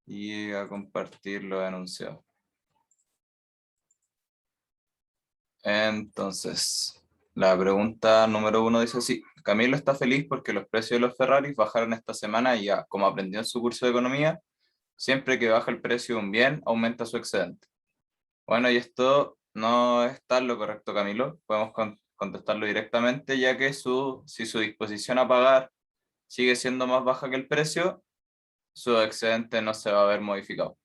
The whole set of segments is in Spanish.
y a compartir los enunciados. Entonces, la pregunta número 1 dice así: Camilo está feliz porque los precios de los Ferraris bajaron esta semana y ya, como aprendió en su curso de economía, siempre que baja el precio de un bien, aumenta su excedente. Bueno, y esto no es tal lo correcto, Camilo. Podemos contestarlo directamente, ya que si su disposición a pagar sigue siendo más baja que el precio, su excedente no se va a ver modificado.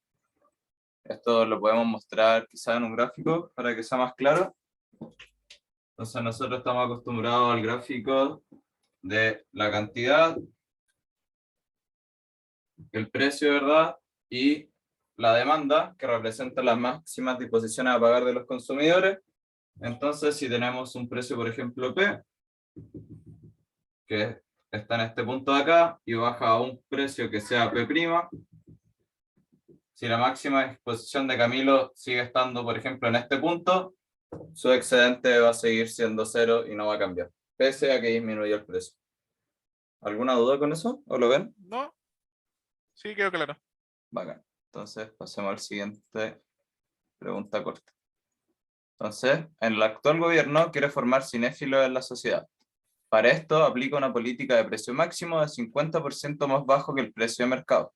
Esto lo podemos mostrar quizá en un gráfico para que sea más claro. Entonces nosotros estamos acostumbrados al gráfico de la cantidad, el precio, ¿verdad? Y la demanda, que representa las máximas disposiciones a pagar de los consumidores. Entonces, si tenemos un precio, por ejemplo, P, que está en este punto de acá, y baja a un precio que sea P', si la máxima disposición de Camilo sigue estando, por ejemplo, en este punto, su excedente va a seguir siendo 0 y no va a cambiar, pese a que disminuyó el precio. ¿Alguna duda con eso? ¿O lo ven? No, sí, quedó claro. Bacán. Entonces, pasemos al siguiente pregunta corta. Entonces, el actual gobierno quiere formar cinéfilos en la sociedad. Para esto, aplica una política de precio máximo de 50% más bajo que el precio de mercado.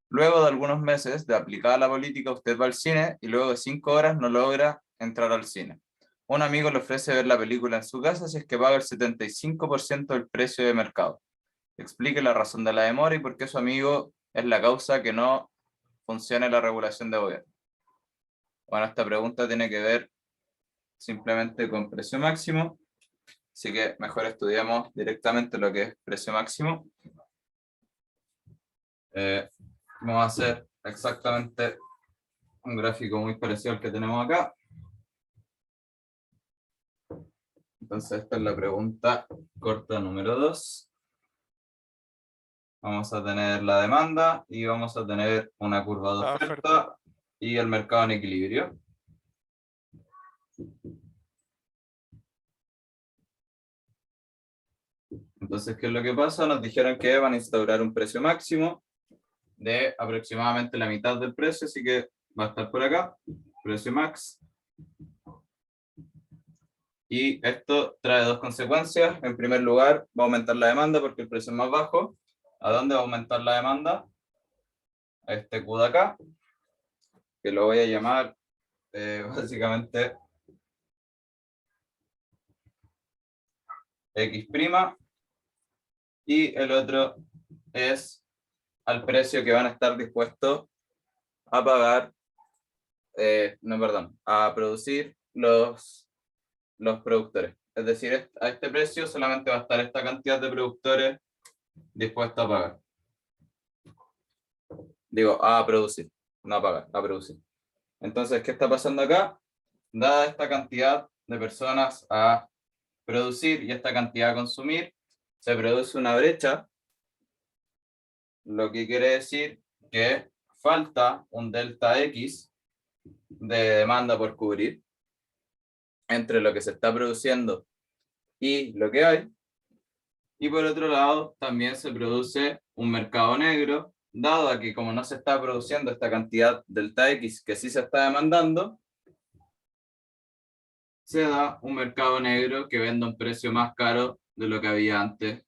Luego de algunos meses de aplicada la política, usted va al cine y luego de 5 horas no logra entrar al cine. Un amigo le ofrece ver la película en su casa si es que paga el 75% del precio de mercado. Explique la razón de la demora y por qué su amigo es la causa que no funcione la regulación de gobierno. Bueno, esta pregunta tiene que ver simplemente con precio máximo, así que mejor estudiamos directamente lo que es precio máximo. Vamos a hacer exactamente un gráfico muy parecido al que tenemos acá. Entonces esta es la pregunta corta número 2. Vamos a tener la demanda y vamos a tener una curva de La oferta oferta. y el mercado en equilibrio. Entonces, ¿qué es lo que pasa? Nos dijeron que van a instaurar un precio máximo de aproximadamente la mitad del precio, así que va a estar por acá, precio max. Y esto trae dos consecuencias. En primer lugar, va a aumentar la demanda porque el precio es más bajo. ¿A dónde va a aumentar la demanda? A este Q de acá, que lo voy a llamar básicamente X', y el otro es al precio que van a estar dispuestos a pagar, a producir los productores. Es decir, a este precio solamente va a estar esta cantidad de productores dispuestos a pagar. Digo, a producir, no a pagar, a producir. Entonces, ¿qué está pasando acá? Dada esta cantidad de personas a producir y esta cantidad a consumir, se produce una brecha, lo que quiere decir que falta un delta X de demanda por cubrir entre lo que se está produciendo y lo que hay. Y por otro lado, también se produce un mercado negro, dado a que como no se está produciendo esta cantidad delta X que sí se está demandando, se da un mercado negro que vende a un precio más caro de lo que había antes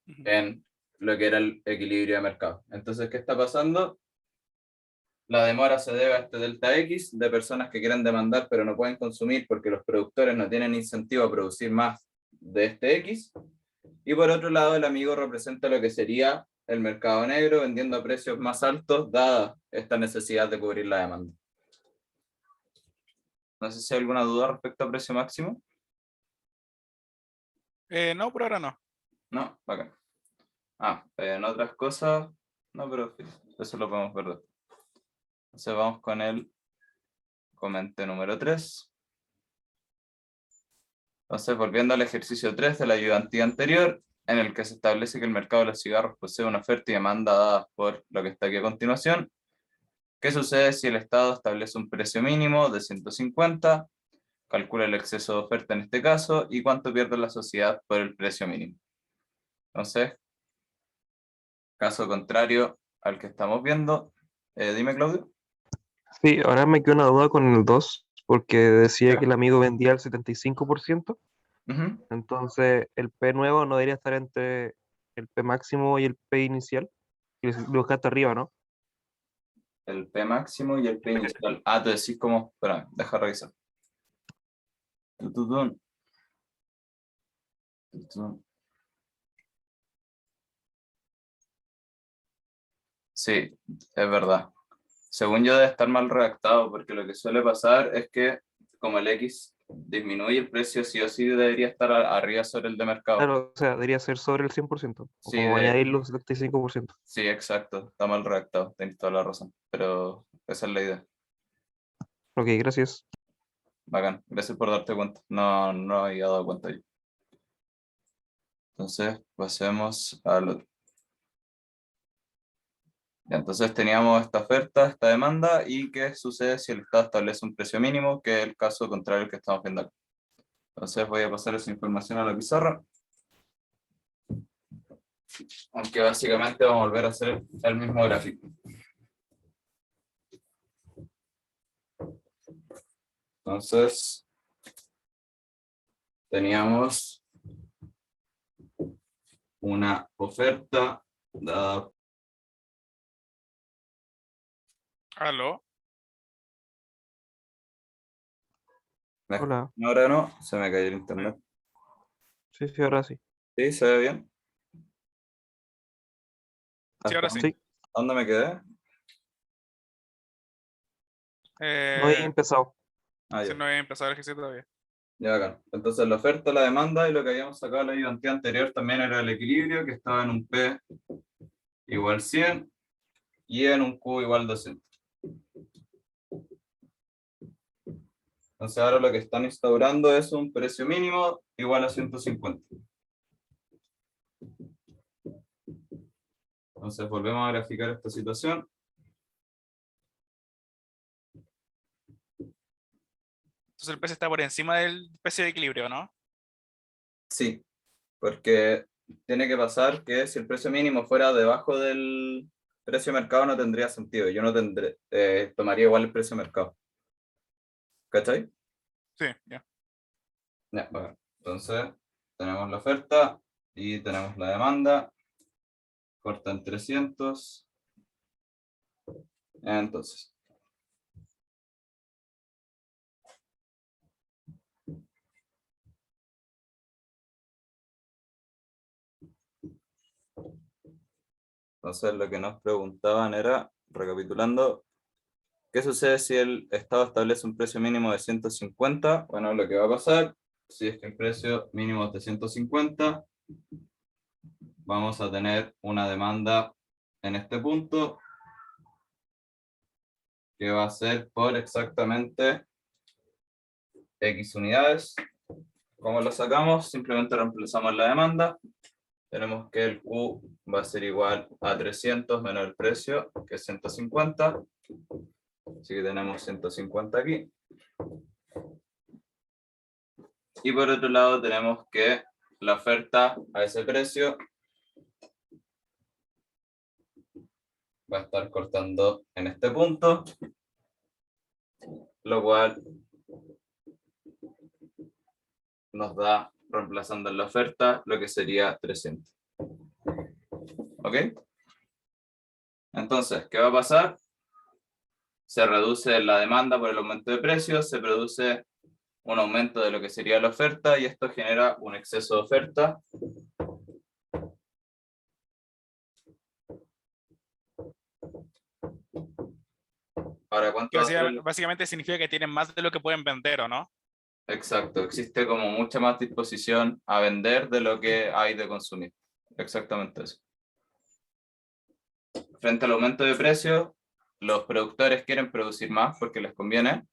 en lo que era el equilibrio de mercado. Entonces, ¿qué está pasando? La demora se debe a este delta X de personas que quieren demandar pero no pueden consumir porque los productores no tienen incentivo a producir más de este X. Y por otro lado, el amigo representa lo que sería el mercado negro vendiendo a precios más altos dada esta necesidad de cubrir la demanda. No sé si hay alguna duda respecto a precio máximo. No, por ahora no. No, bacán. En otras cosas, no, pero eso lo podemos ver después. Entonces vamos con el comente número 3. Entonces, volviendo al ejercicio 3 de la ayudantía anterior, en el que se establece que el mercado de los cigarros posee una oferta y demanda dadas por lo que está aquí a continuación. ¿Qué sucede si el Estado establece un precio mínimo de 150? Calcula el exceso de oferta en este caso y cuánto pierde la sociedad por el precio mínimo. Entonces, caso contrario al que estamos viendo. Dime, Claudio. Sí, ahora me queda una duda con el 2 porque decía Ya. que el amigo vendía el 75%, Ujú. entonces el P nuevo no debería estar entre el P máximo y el P inicial, que lo buscaste arriba, ¿no? El P máximo y el P inicial. Ah, te decís como, espera, deja revisar. Tututun, tututun. Sí, es verdad. Según yo debe estar mal redactado, porque lo que suele pasar es que como el X disminuye el precio, sí o sí debería estar arriba sobre el de mercado. Claro, o sea, debería ser sobre el 100%, o Sí, como añadirlo 75%. sí, exacto, está mal redactado, tienes toda la razón, pero esa es la idea. Ok, gracias. Bacán, gracias por darte cuenta, no había dado cuenta yo. Entonces, pasemos al otro. Ya, entonces teníamos esta oferta, esta demanda, y qué sucede si el Estado establece un precio mínimo, que es el caso contrario al que estamos viendo acá. Entonces voy a pasar esa información a la pizarra, aunque básicamente vamos a volver a hacer el mismo gráfico. Entonces, teníamos una oferta dada. ¿Aló? Hola. Ahora no, se me cayó el internet. Sí, sí, ahora sí. ¿Sí? ¿Se ve bien? Sí, ahora sí. Sí, ¿Dónde me quedé? no había Eh, empezado. Ah, si ya. no había empezado el ejercicio todavía. Ya acá. Entonces la oferta, la demanda y lo que habíamos sacado en la ayudantía anterior también era el equilibrio, que estaba en un P igual 100 y en un Q igual 200. Entonces ahora lo que están instaurando es un precio mínimo igual a 150. Entonces volvemos a graficar esta situación. Entonces el precio está por encima del precio de equilibrio, ¿no? Sí, porque tiene que pasar que si el precio mínimo fuera debajo del precio de mercado no tendría sentido. Yo no tendré, tomaría igual el precio de mercado. ¿Cachai? Sí, ya. Ya, bueno. Entonces tenemos la oferta y tenemos la demanda. Cortan 300. Entonces, lo que nos preguntaban era, recapitulando, ¿qué sucede si el Estado establece un precio mínimo de 150? Bueno, lo que va a pasar, si es que el precio mínimo es de 150, vamos a tener una demanda en este punto que va a ser por exactamente X unidades. ¿Cómo lo sacamos? Simplemente reemplazamos la demanda. Tenemos que el Q va a ser igual a 300 menos el precio, que es 150. Así que tenemos 150 aquí. Y por otro lado tenemos que la oferta a ese precio va a estar cortando en este punto, lo cual nos da, reemplazando en la oferta, lo que sería 300. ¿Ok? Entonces, ¿qué va a pasar? Se reduce la demanda por el aumento de precios, se produce un aumento de lo que sería la oferta y esto genera un exceso de oferta. Ahora, Que ¿cuánto va a ser básicamente significa que tienen más de lo que pueden vender, ¿o no? Exacto, existe como mucha más disposición a vender de lo que hay de consumir. Exactamente eso. Frente al aumento de precios, los productores quieren producir más porque les conviene,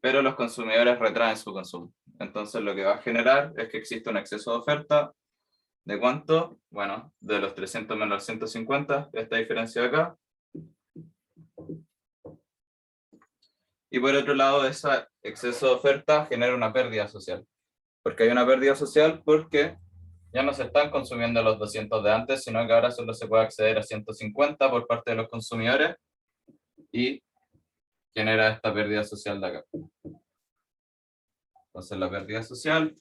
pero los consumidores retraen su consumo. Entonces lo que va a generar es que existe un exceso de oferta. ¿De cuánto? Bueno, de los 300 menos los 150, esta diferencia de acá. Y por otro lado, ese exceso de oferta genera una pérdida social. ¿Por qué hay una pérdida social? Porque Ya no se están consumiendo los 200 de antes, sino que ahora solo se puede acceder a 150 por parte de los consumidores y genera esta pérdida social de acá. Entonces la pérdida social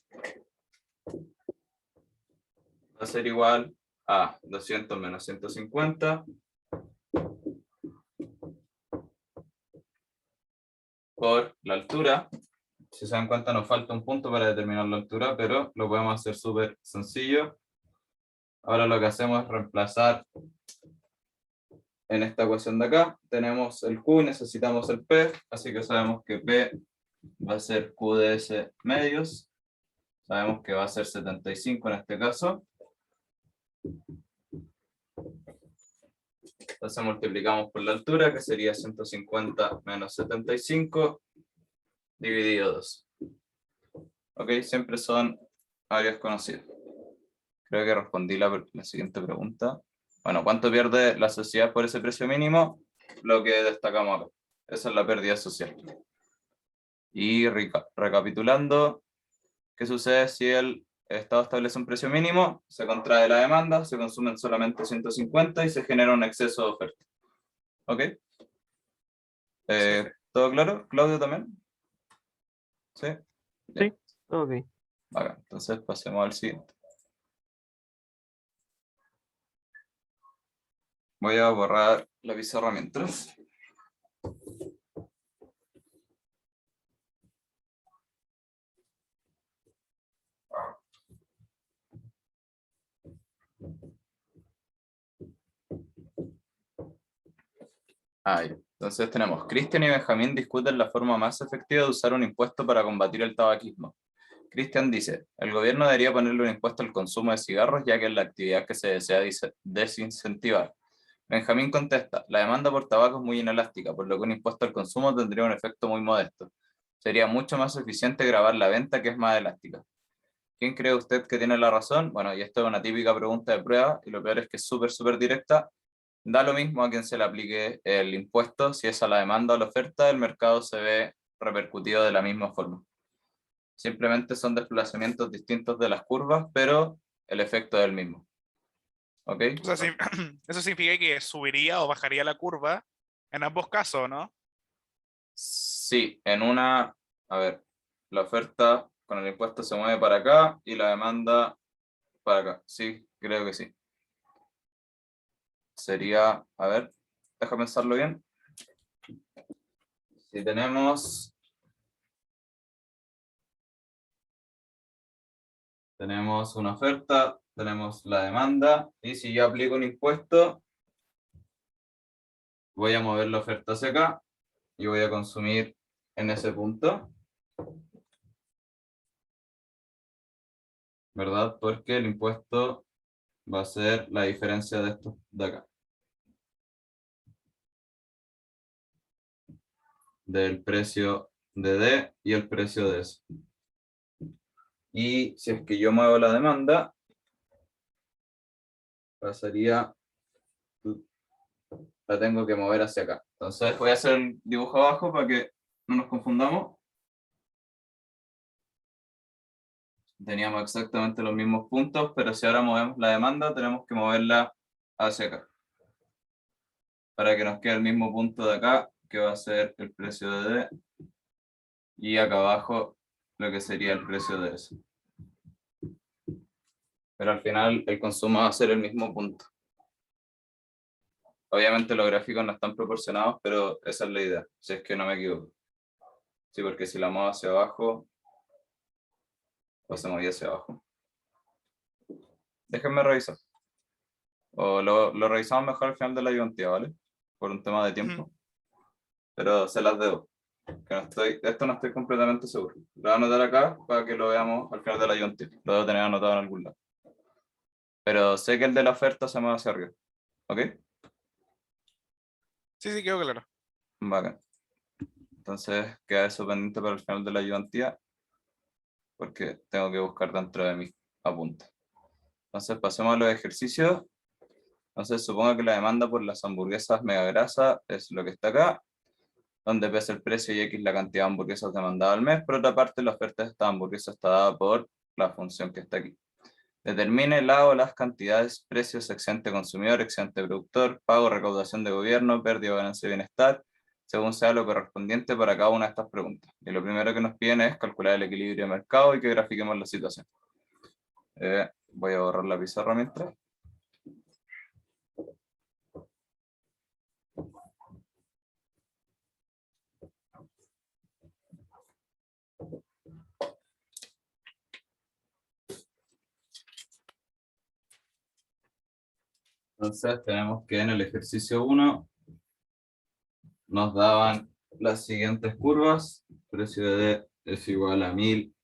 va a ser igual a 200 menos 150 por la altura. Si se dan cuenta, nos falta un punto para determinar la altura, pero lo podemos hacer súper sencillo. Ahora lo que hacemos es reemplazar en esta ecuación de acá. Tenemos el Q, necesitamos el P, así que sabemos que P va a ser Q de S medios. Sabemos que va a ser 75 en este caso. Entonces multiplicamos por la altura, que sería 150 menos 75, dividido 2. Ok, siempre son áreas conocidas. Creo que respondí la siguiente pregunta. Bueno, ¿cuánto pierde la sociedad por ese precio mínimo? Lo que destacamos acá. Esa es la pérdida social. Y recapitulando, ¿qué sucede si el Estado establece un precio mínimo? Se contrae la demanda, se consumen solamente 150 y se genera un exceso de oferta. ¿Ok? ¿Todo claro? ¿Claudio también? ¿Sí? Sí, ok. Vale, entonces pasemos al siguiente. Voy a borrar la pizarra mientras. Ahí. Entonces tenemos, Cristian y Benjamín discuten la forma más efectiva de usar un impuesto para combatir el tabaquismo. Cristian dice, el gobierno debería ponerle un impuesto al consumo de cigarros ya que es la actividad que se desea desincentivar. Benjamín contesta, la demanda por tabaco es muy inelástica, por lo que un impuesto al consumo tendría un efecto muy modesto. Sería mucho más eficiente gravar la venta, que es más elástica. ¿Quién cree usted que tiene la razón? Bueno, y esto es una típica pregunta de prueba, y lo peor es que es súper directa. Da lo mismo a quien se le aplique el impuesto, si es a la demanda o a la oferta, el mercado se ve repercutido de la misma forma. Simplemente son desplazamientos distintos de las curvas, pero el efecto es el mismo. ¿Ok? O sea, eso significa que subiría o bajaría la curva en ambos casos, ¿no? Sí, en una, a ver, la oferta con el impuesto se mueve para acá y la demanda para acá. Sí, creo que sí. Sería, a ver, déjame pensarlo bien. Si tenemos una oferta, tenemos la demanda, y si yo aplico un impuesto, voy a mover la oferta hacia acá y voy a consumir en ese punto, ¿verdad? Porque el impuesto va a ser la diferencia de esto de acá, del precio de D y el precio de S. Y si es que yo muevo la demanda, pasaría, la tengo que mover hacia acá. Entonces voy a hacer el dibujo abajo para que no nos confundamos. Teníamos exactamente los mismos puntos, pero si ahora movemos la demanda, tenemos que moverla hacia acá, para que nos quede el mismo punto de acá, que va a ser el precio de D, y acá abajo lo que sería el precio de S. Pero al final el consumo va a ser el mismo punto. Obviamente los gráficos no están proporcionados, pero esa es la idea, si es que no me equivoco. Sí, porque si la muevo hacia abajo, o se movía hacia abajo. Déjenme revisar. O lo revisamos mejor al final de la disyuntiva, ¿vale? Por un tema de tiempo. Pero se las debo. Que de esto no estoy completamente seguro. Lo voy a anotar acá para que lo veamos al final de la disyuntiva. Lo debo tener anotado en algún lado. Pero sé que el de la oferta se mueve hacia arriba. ¿Ok? Sí, sí, quedó claro. Bacán. Entonces queda eso pendiente para el final de la ayudantía, porque tengo que buscar dentro de mis apuntes. Entonces pasemos a los ejercicios. Entonces supongo que la demanda por las hamburguesas mega grasa es lo que está acá, donde pesa el precio y X la cantidad de hamburguesas demandadas al mes. Por otra parte, la oferta de esta hamburguesa está dada por la función que está aquí. Determine la o las cantidades, precios, excedente consumidor, excedente productor, pago, recaudación de gobierno, pérdida o ganancia de bienestar, según sea lo correspondiente para cada una de estas preguntas. Y lo primero que nos piden es calcular el equilibrio de mercado y que grafiquemos la situación. Voy a borrar la pizarra mientras. Entonces tenemos que en el ejercicio 1 nos daban las siguientes curvas. Precio de D es igual a 1000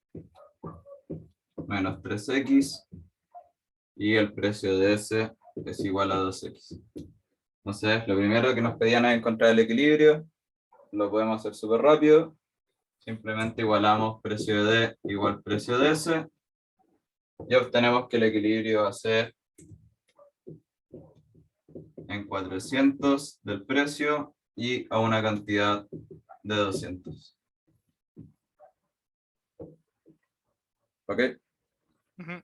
menos 3x y el precio de S es igual a 2x. Entonces lo primero que nos pedían es encontrar el equilibrio. Lo podemos hacer súper rápido. Simplemente igualamos precio de D igual precio de S y obtenemos que el equilibrio va a ser en 400 del precio y a una cantidad de 200. ¿Ok? Ujú.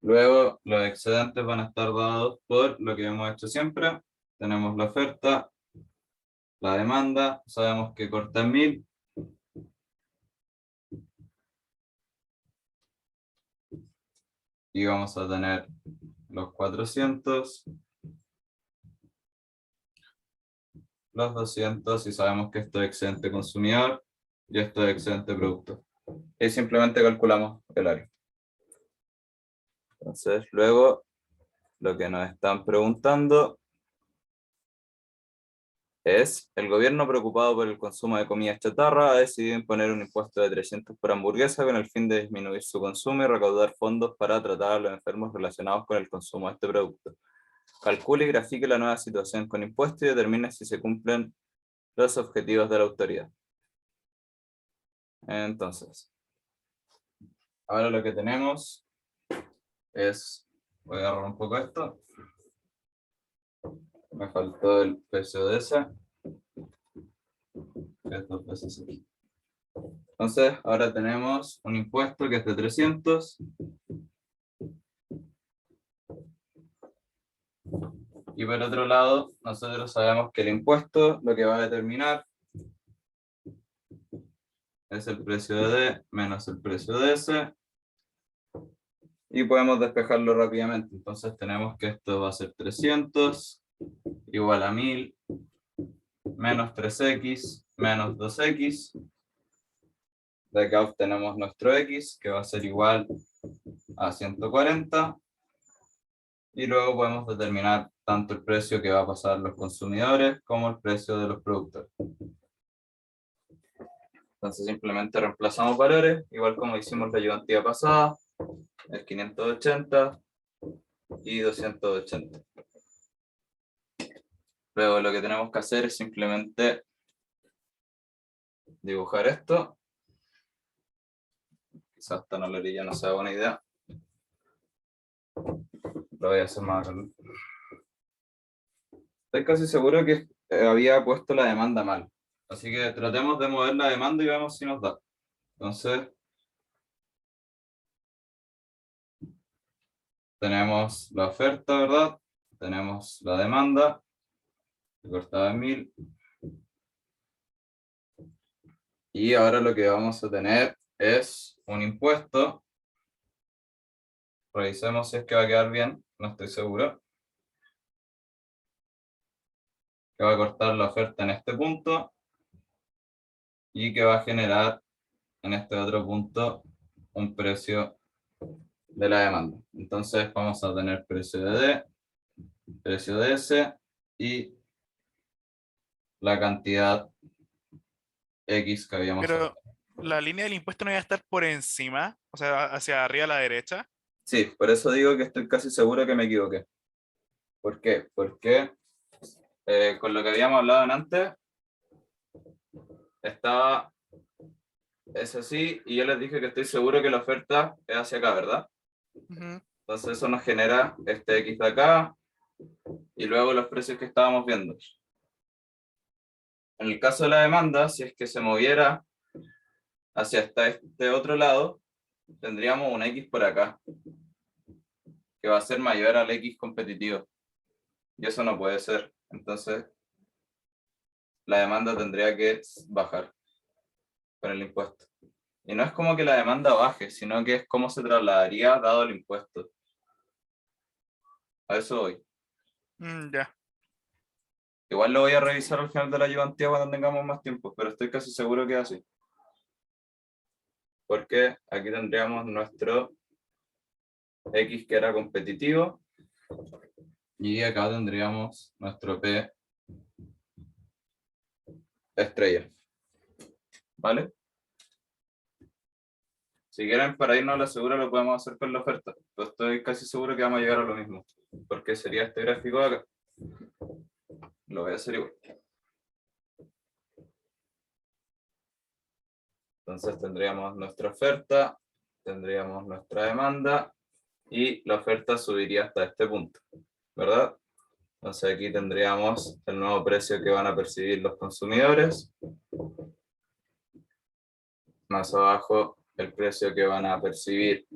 Luego los excedentes van a estar dados por lo que hemos hecho siempre. Tenemos la oferta, la demanda, sabemos que corta en 1000. Y vamos a tener los 400, los 200, y sabemos que esto es excedente consumidor y esto es excedente productor. Y simplemente calculamos el área. Entonces, luego, lo que nos están preguntando es: el gobierno, preocupado por el consumo de comida chatarra, ha decidido imponer un impuesto de 300 por hamburguesa con el fin de disminuir su consumo y recaudar fondos para tratar a los enfermos relacionados con el consumo de este producto. Calcule y grafique la nueva situación con impuestos y determine si se cumplen los objetivos de la autoridad. Entonces, ahora lo que tenemos es, voy a agarrar un poco esto, me faltó el precio de ese, estos precios aquí. Entonces, ahora tenemos un impuesto que es de 300, y por otro lado, nosotros sabemos que el impuesto lo que va a determinar es el precio de D menos el precio de S, y podemos despejarlo rápidamente. Entonces tenemos que esto va a ser 300 igual a 1000 menos 3x menos 2x. De acá obtenemos nuestro x, que va a ser igual a 140. Y luego podemos determinar tanto el precio que va a pasar los consumidores como el precio de los productores. Entonces simplemente reemplazamos valores, igual como hicimos la ayudantía pasada, es 580 y 280. Luego lo que tenemos que hacer es simplemente dibujar esto. Quizás hasta en la orilla no sea buena idea. Lo voy a hacer más grande. Estoy casi seguro que había puesto la demanda mal. Así que tratemos de mover la demanda y vemos si nos da. Entonces, tenemos la oferta, ¿verdad? Tenemos la demanda, que cortaba en 1000. Y ahora lo que vamos a tener es un impuesto. Revisemos si es que va a quedar bien, no estoy seguro. Que va a cortar la oferta en este punto y que va a generar en este otro punto un precio de la demanda. Entonces vamos a tener precio de D, precio de S y la cantidad X que habíamos Pero sacado. la línea del impuesto no iba a estar por encima, o sea, hacia arriba a la derecha. Sí, por eso digo que estoy casi seguro que me equivoqué. ¿Por qué? Porque con lo que habíamos hablado antes, estaba es así, y yo les dije que estoy seguro que la oferta es hacia acá, ¿verdad? Ujú. Entonces eso nos genera este X de acá, y luego los precios que estábamos viendo. En el caso de la demanda, si es que se moviera hacia este otro lado, tendríamos un X por acá. que va a ser mayor al X competitivo. Y eso no puede ser. Entonces, la demanda tendría que bajar con el impuesto. Y no es como que la demanda baje, sino que es cómo se trasladaría dado el impuesto. A eso voy. Ya. Igual lo voy a revisar al final de la ayudantía cuando tengamos más tiempo, pero estoy casi seguro que es así. Porque aquí tendríamos nuestro X que era competitivo y acá tendríamos nuestro P estrella. ¿Vale? Si quieren, para irnos a la segura lo podemos hacer con la oferta. Pero estoy casi seguro que vamos a llegar a lo mismo. Porque sería este gráfico de acá. Lo voy a hacer igual. Entonces tendríamos nuestra oferta, tendríamos nuestra demanda y la oferta subiría hasta este punto, ¿verdad? Entonces aquí tendríamos el nuevo precio que van a percibir los consumidores. Más abajo el precio que van a percibir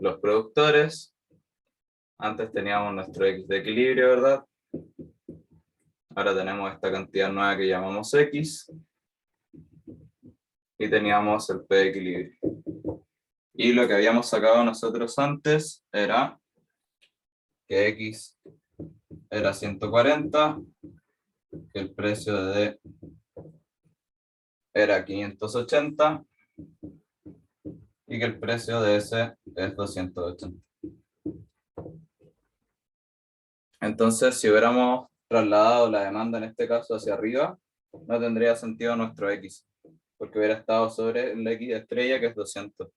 los productores. Antes teníamos nuestro X de equilibrio, ¿verdad? Ahora tenemos esta cantidad nueva que llamamos X. Y teníamos el P de equilibrio. Y lo que habíamos sacado nosotros antes era que X era 140, que el precio de D era 580 y que el precio de S es 280. Entonces, si hubiéramos trasladado la demanda en este caso hacia arriba, no tendría sentido nuestro X, porque hubiera estado sobre el X estrella, que es 200.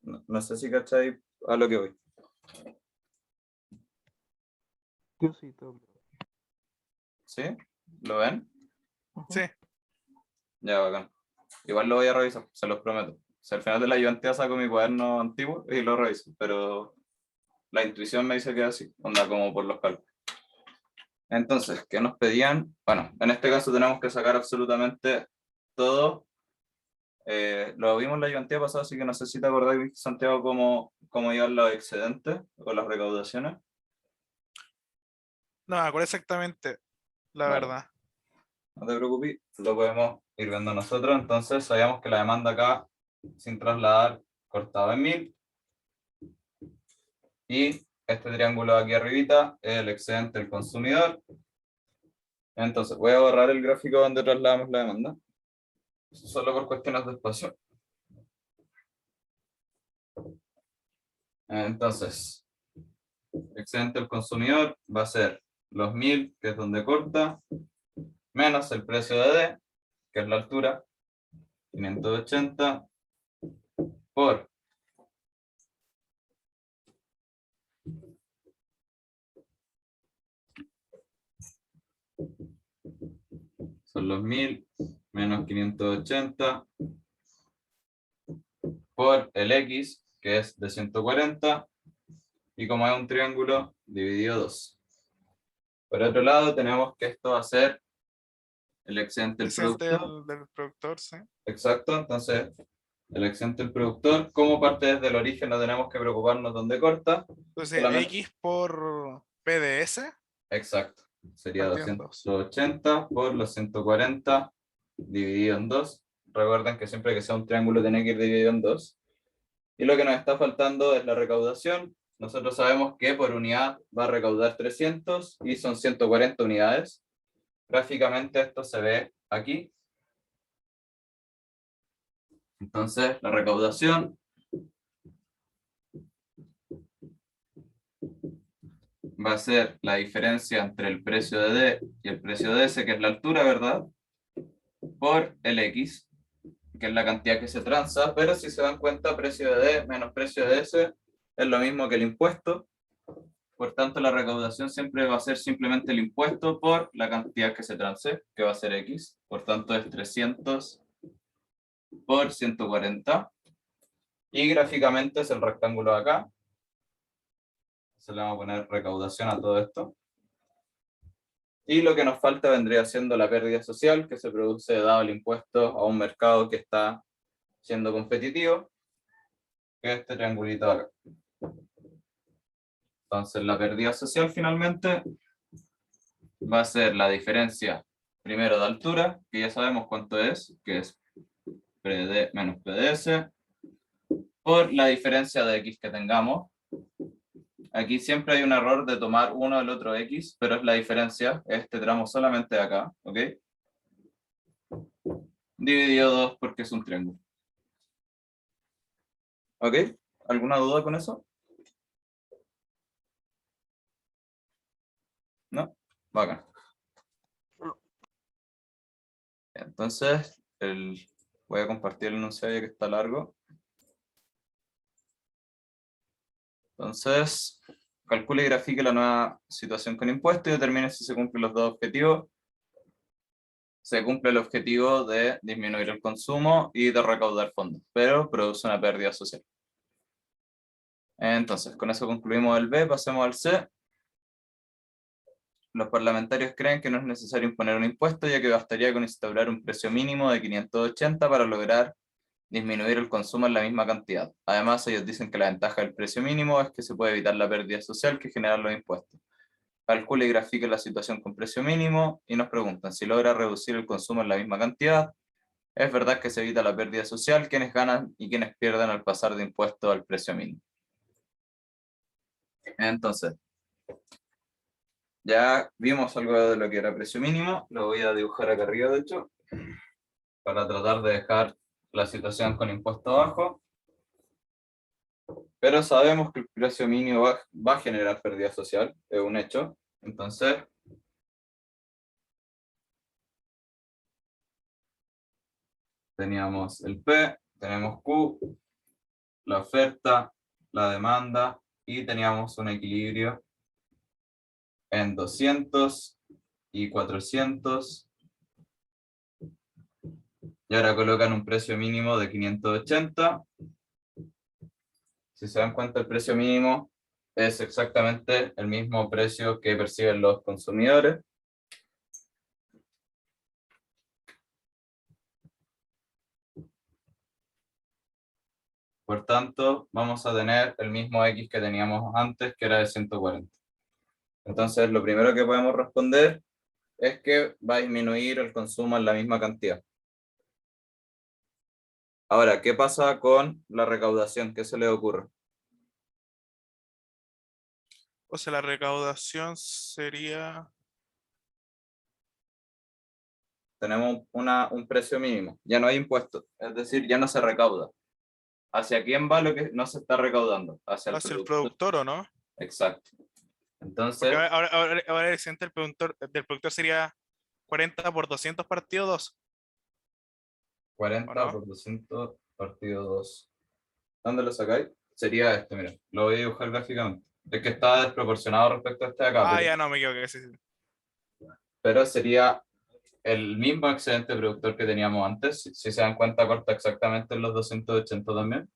No sé si cachai a lo que voy. Yo sí, todo claro. ¿Sí? ¿Lo ven? Sí. Ya, bacán. Igual lo voy a revisar, se los prometo. O sea, al final de la ayudantía saco mi cuaderno antiguo y lo reviso, pero la intuición me dice que es así, onda como por los cálculos. Entonces, ¿qué nos pedían? Bueno, en este caso tenemos que sacar absolutamente todo. Lo vimos en la ayudantía pasada, así que no sé si te acordás, Santiago, cómo iban los excedentes o las recaudaciones. No me acuerdo exactamente, la Vale. verdad. No te preocupes, lo podemos ir viendo nosotros. Entonces, sabíamos que la demanda acá, sin trasladar, cortaba en 1000. Y este triángulo de aquí arribita es el excedente del consumidor. Entonces, voy a borrar el gráfico donde trasladamos la demanda, solo por cuestiones de espacio. Entonces, excedente del consumidor va a ser los 1000, que es donde corta, menos el precio de D, que es la altura, 580, por son los 1000 menos 580 por el X, que es de 140, y como es un triángulo, dividido 2. Por otro lado, tenemos que esto va a ser el excedente del Excedente producto. del productor, sí. Exacto, entonces el excedente del productor, como parte desde el origen no tenemos que preocuparnos dónde corta. Entonces, Solamente... X por PDS Exacto, sería partido en 2. 280 por los 140 dividido en 2. Recuerden que siempre que sea un triángulo tiene que ir dividido en 2. Y lo que nos está faltando es la recaudación. Nosotros sabemos que por unidad va a recaudar 300 y son 140 unidades. Gráficamente esto se ve aquí. Entonces, la recaudación va a ser la diferencia entre el precio de D y el precio de S, que es la altura, ¿verdad? Por el X, que es la cantidad que se transa, pero si se dan cuenta, precio de D menos precio de S es lo mismo que el impuesto. Por tanto, la recaudación siempre va a ser simplemente el impuesto por la cantidad que se transe, que va a ser X. Por tanto, es 300 por 140. Y gráficamente es el rectángulo de acá. Se le vamos a poner recaudación a todo esto. Y lo que nos falta vendría siendo la pérdida social que se produce dado el impuesto a un mercado que está siendo competitivo, que es este triangulito de acá. Entonces la pérdida social finalmente va a ser la diferencia primero de altura, que ya sabemos cuánto es, que es PD menos PDS, por la diferencia de X que tengamos. Aquí siempre hay un error de tomar uno del otro X, pero es la diferencia, este tramo solamente de acá, ¿ok? Dividido 2 porque es un triángulo. ¿Ok? ¿Alguna duda con eso? ¿No? Bacán. Entonces, voy a compartir el enunciado ya que está largo. Entonces, calcule y grafique la nueva situación con impuestos y determine si se cumplen los dos objetivos. Se cumple el objetivo de disminuir el consumo y de recaudar fondos, pero produce una pérdida social. Entonces, con eso concluimos el B, pasemos al C. Los parlamentarios creen que no es necesario imponer un impuesto, ya que bastaría con instaurar un precio mínimo de 580 para lograr disminuir el consumo en la misma cantidad. Además, ellos dicen que la ventaja del precio mínimo es que se puede evitar la pérdida social que generan los impuestos. Calcule y grafique la situación con precio mínimo y nos preguntan si logra reducir el consumo en la misma cantidad. Es verdad que se evita la pérdida social, quienes ganan y quienes pierden al pasar de impuesto al precio mínimo. Entonces, ya vimos algo de lo que era precio mínimo, lo voy a dibujar acá arriba de hecho, para tratar de dejar la situación con impuesto bajo. Pero sabemos que el precio mínimo va a generar pérdida social, es un hecho. Entonces, teníamos el P, tenemos Q, la oferta, la demanda, y teníamos un equilibrio en 200 y 400. Y ahora colocan un precio mínimo de 580. Si se dan cuenta, el precio mínimo es exactamente el mismo precio que perciben los consumidores. Por tanto, vamos a tener el mismo X que teníamos antes, que era de 140. Entonces, lo primero que podemos responder es que va a disminuir el consumo en la misma cantidad. Ahora, ¿qué pasa con la recaudación? ¿Qué se le ocurre? O sea, la recaudación sería... Tenemos un precio mínimo, ya no hay impuestos, es decir, ya no se recauda. ¿Hacia quién va lo que no se está recaudando? Hacia el hacia el productor. productor, ¿o no? Exacto. Porque Entonces, ahora el excedente del productor sería 40 por 200 partido 2, ¿o 40 no? por 200 partido 2. ¿Dónde lo sacáis? Sería este, mira. Lo voy a dibujar gráficamente. Es que está desproporcionado respecto a este de acá, Ah, ya no me equivoqué. Sí, sí. pero sería el mismo excedente productor que teníamos antes. Si se dan cuenta, corta exactamente en los 280 también.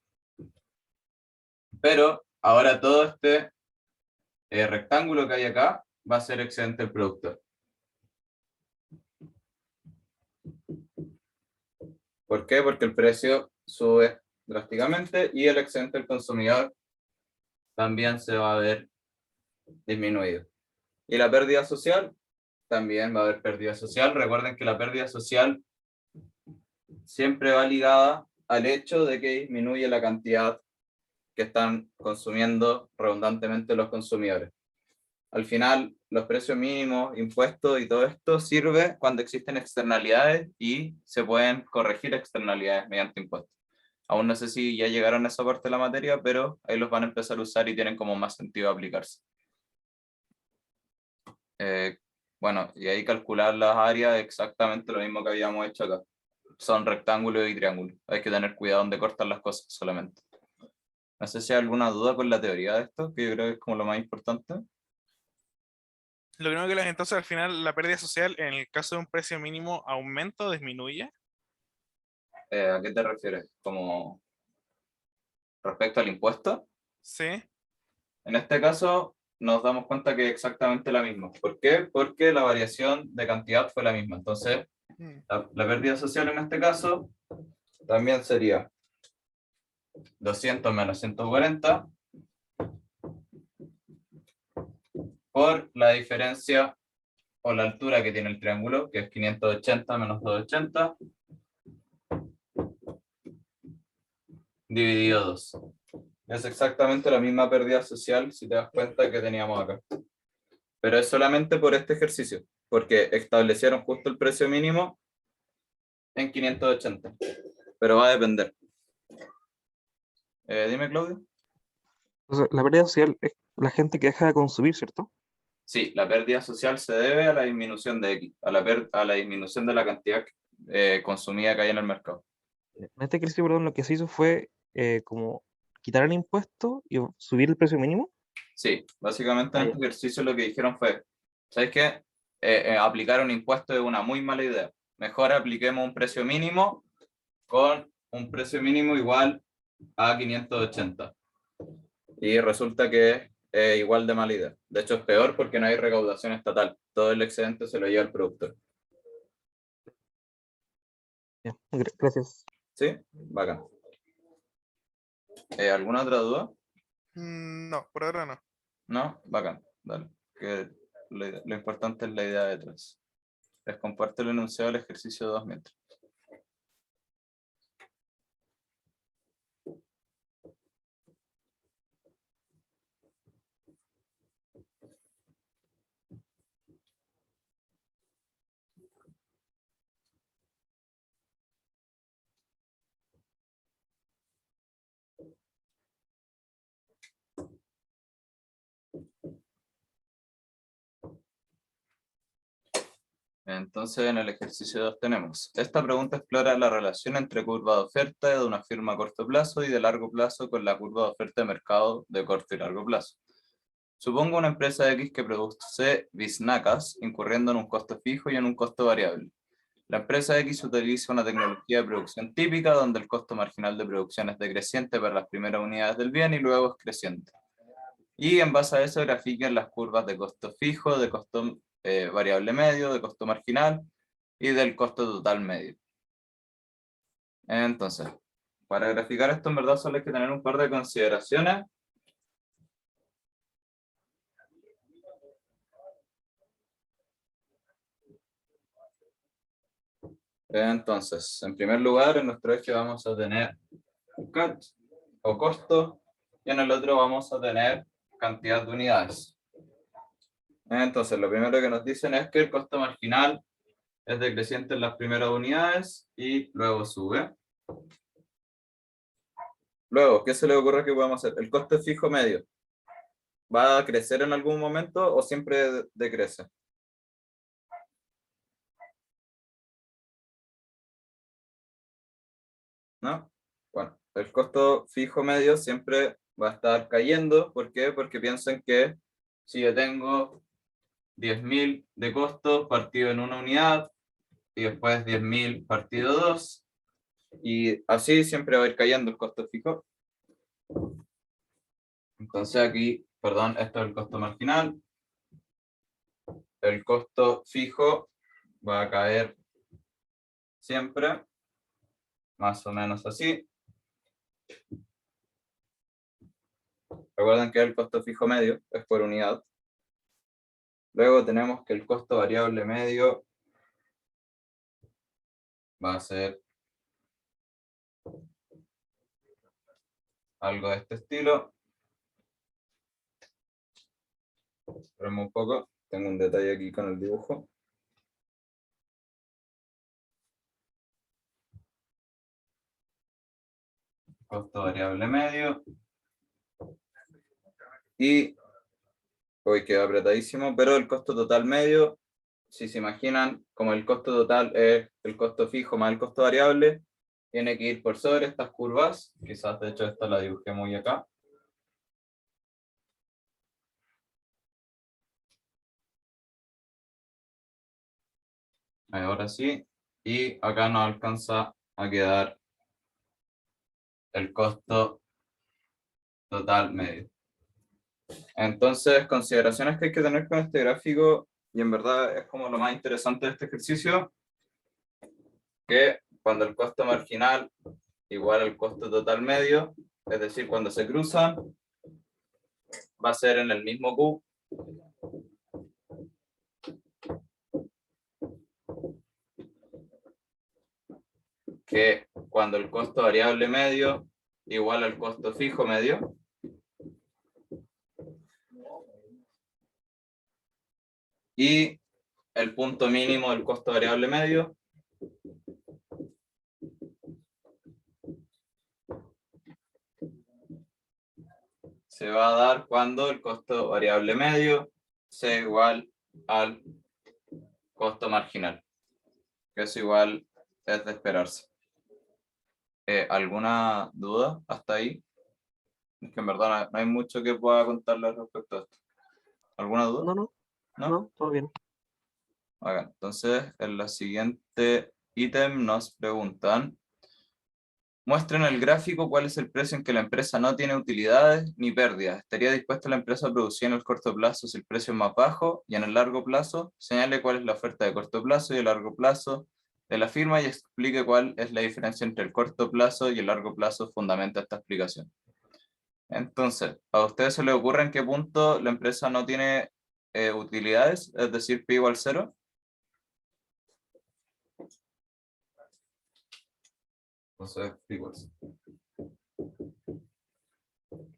Pero ahora todo este rectángulo que hay acá va a ser excedente del productor. ¿Por qué? Porque el precio sube drásticamente y el excedente del consumidor también se va a ver disminuido. Y la pérdida social, también va a haber pérdida social. Recuerden que la pérdida social siempre va ligada al hecho de que disminuye la cantidad que están consumiendo redundantemente los consumidores. Al final, los precios mínimos, impuestos y todo esto sirve cuando existen externalidades y se pueden corregir externalidades mediante impuestos. Aún no sé si ya llegaron a esa parte de la materia, pero ahí los van a empezar a usar y tienen como más sentido aplicarse. Bueno, y ahí calcular las áreas exactamente lo mismo que habíamos hecho acá. Son rectángulos y triángulos. Hay que tener cuidado donde cortan las cosas solamente. No sé si hay alguna duda con la teoría de esto, que yo creo que es como lo más importante. Lo único que entonces al final la pérdida social en el caso de un precio mínimo aumenta o disminuye. ¿A qué te refieres? ¿Como respecto al impuesto? Sí. En este caso nos damos cuenta que es exactamente la misma. ¿Por qué? Porque la variación de cantidad fue la misma. Entonces, la pérdida social en este caso también sería 200 menos 140 por la diferencia o la altura que tiene el triángulo, que es 580 menos 280, dividido 2. Es exactamente la misma pérdida social, si te das cuenta, que teníamos acá. Pero es solamente por este ejercicio, porque establecieron justo el precio mínimo en 580. Pero va a depender. Dime, Claudio. Entonces, la pérdida social es la gente que deja de consumir, ¿cierto? Sí, la pérdida social se debe a la disminución de X, a la disminución de la cantidad consumida que hay en el mercado. En este ejercicio, perdón, lo que se hizo fue como quitar el impuesto y subir el precio mínimo. Sí, básicamente en Ah, este ejercicio lo que dijeron fue, ¿sabes qué? Aplicar un impuesto es una muy mala idea. Mejor apliquemos un precio mínimo con un precio mínimo igual a 580. Y resulta que es igual de mala idea. De hecho, es peor porque no hay recaudación estatal. Todo el excedente se lo lleva el productor. ya, gracias. ¿Sí? Bacán. ¿Alguna otra duda? No, por ahora no. ¿No? Bacán. Dale. Que lo importante es la idea detrás. Les comparto el enunciado del ejercicio 2 mientras. Entonces, en el ejercicio 2 tenemos, esta pregunta explora la relación entre curva de oferta de una firma a corto plazo y de largo plazo con la curva de oferta de mercado de corto y largo plazo. Supongo una empresa X que produce biznacas incurriendo en un costo fijo y en un costo variable. La empresa X utiliza una tecnología de producción típica donde el costo marginal de producción es decreciente para las primeras unidades del bien y luego es creciente. Y en base a eso grafiquen las curvas de costo fijo, de costo variable medio, de costo marginal y del costo total medio. Entonces, para graficar esto en verdad solo hay que tener un par de consideraciones. Entonces, en primer lugar, en nuestro eje vamos a tener CAT o costo y en el otro vamos a tener cantidad de unidades. Entonces, lo primero que nos dicen es que el costo marginal es decreciente en las primeras unidades y luego sube. Luego, ¿qué se le ocurre que podemos hacer? El costo fijo medio. ¿Va a crecer en algún momento o siempre decrece? ¿No? Bueno, el costo fijo medio siempre va a estar cayendo. ¿Por qué? Porque piensen que si yo tengo 10.000 de costo partido en una unidad y después 10.000 partido 2, y así siempre va a ir cayendo el costo fijo. Entonces aquí, perdón, esto es el costo marginal. El costo fijo va a caer siempre, más o menos así. Recuerden que el costo fijo medio es por unidad. Luego tenemos que el costo variable medio va a ser algo de este estilo. Esperemos un poco, tengo un detalle aquí con el dibujo. Costo variable medio. Y hoy queda apretadísimo, pero el costo total medio, si se imaginan, como el costo total es el costo fijo más el costo variable, tiene que ir por sobre estas curvas. Quizás de hecho esta la dibujé muy acá. Ahora sí, y acá nos alcanza a quedar el costo total medio. Entonces, consideraciones que hay que tener con este gráfico, y en verdad es como lo más interesante de este ejercicio, que cuando el costo marginal igual al costo total medio, es decir, cuando se cruzan, va a ser en el mismo Q, Que cuando el costo variable medio igual al costo fijo medio, y el punto mínimo del costo variable medio se va a dar cuando el costo variable medio sea igual al costo marginal, que es igual, es de esperarse. ¿Alguna duda hasta ahí? Es que en verdad no hay mucho que pueda contarles respecto a esto. ¿Alguna duda? No, no, ¿No? no, todo bien. Hagan. Entonces, en la siguiente ítem nos preguntan: muestren el gráfico cuál es el precio en que la empresa no tiene utilidades ni pérdidas. ¿Estaría dispuesta la empresa a producir en el corto plazo si el precio es más bajo? Y en el largo plazo, señale cuál es la oferta de corto plazo y el largo plazo de la firma y explique cuál es la diferencia entre el corto plazo y el largo plazo. Fundamenta esta explicación. Entonces, ¿a ustedes se les ocurre en qué punto la empresa no tiene utilidades? Es decir, P igual 0. Entonces, P igual 0.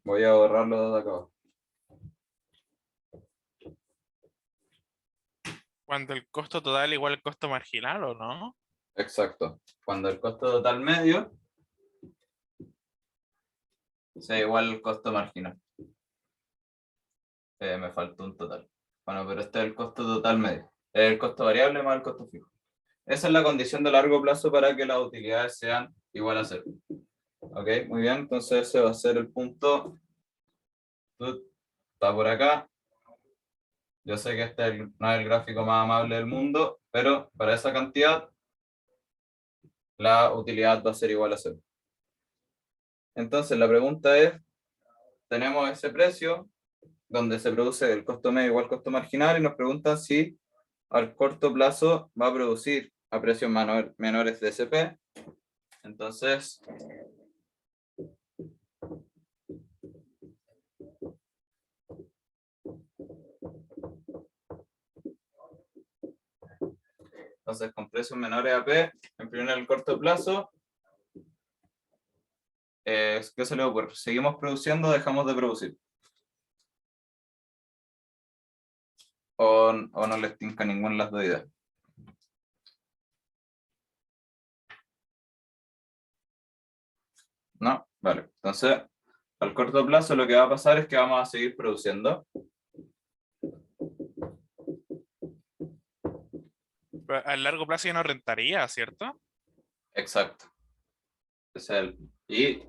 Voy a borrarlo de acá. Cuando el costo total igual al costo marginal, ¿o no? Exacto. Cuando el costo total medio sea igual al costo marginal. Me faltó un total. Bueno, pero este es el costo total medio. El costo variable más el costo fijo. Esa es la condición de largo plazo para que las utilidades sean igual a 0. Ok, muy bien. Entonces ese va a ser el punto. Está por acá. Yo sé que este no es el gráfico más amable del mundo, pero para esa cantidad la utilidad va a ser igual a 0. Entonces la pregunta es, tenemos ese precio donde se produce el costo medio igual al costo marginal y nos preguntan si al corto plazo va a producir a precios menores de SP. Entonces, con precios menores a P, en primer el corto plazo, ¿qué se le ocurre? ¿Seguimos produciendo o dejamos de producir? ¿O no les tinca ninguna de las dos ideas? ¿No? Vale. Entonces, al corto plazo lo que va a pasar es que vamos a seguir produciendo. Pero a largo plazo ya no rentaría, ¿cierto? Exacto. Y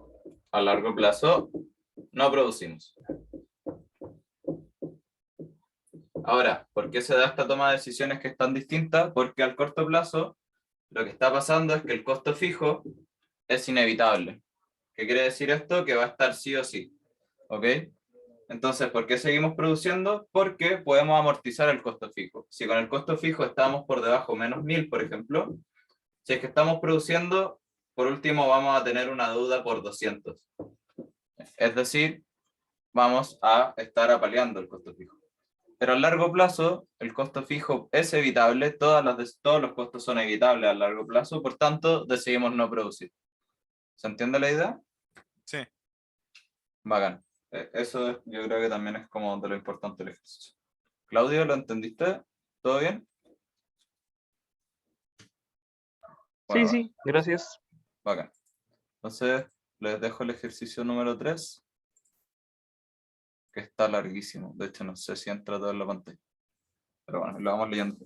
a largo plazo no producimos. Ahora, ¿por qué se da esta toma de decisiones que es tan distinta? Porque al corto plazo lo que está pasando es que el costo fijo es inevitable. ¿Qué quiere decir esto? Que va a estar sí o sí. ¿Ok? Entonces, ¿por qué seguimos produciendo? Porque podemos amortizar el costo fijo. Si con el costo fijo estamos por debajo menos 1000, por ejemplo, si es que estamos produciendo, por último vamos a tener una deuda por 200. Es decir, vamos a estar apaleando el costo fijo. Pero a largo plazo, el costo fijo es evitable, todos los costos son evitables a largo plazo, por tanto, decidimos no producir. ¿Se entiende la idea? Sí. Bacán. Eso yo creo que también es como de lo importante del ejercicio. Claudio, ¿lo entendiste? ¿Todo bien? Sí, Bueno, sí, gracias. bacán. Entonces, les dejo el ejercicio número 3, que está larguísimo. De hecho, no sé si entra todo en la pantalla. Pero bueno, lo vamos leyendo.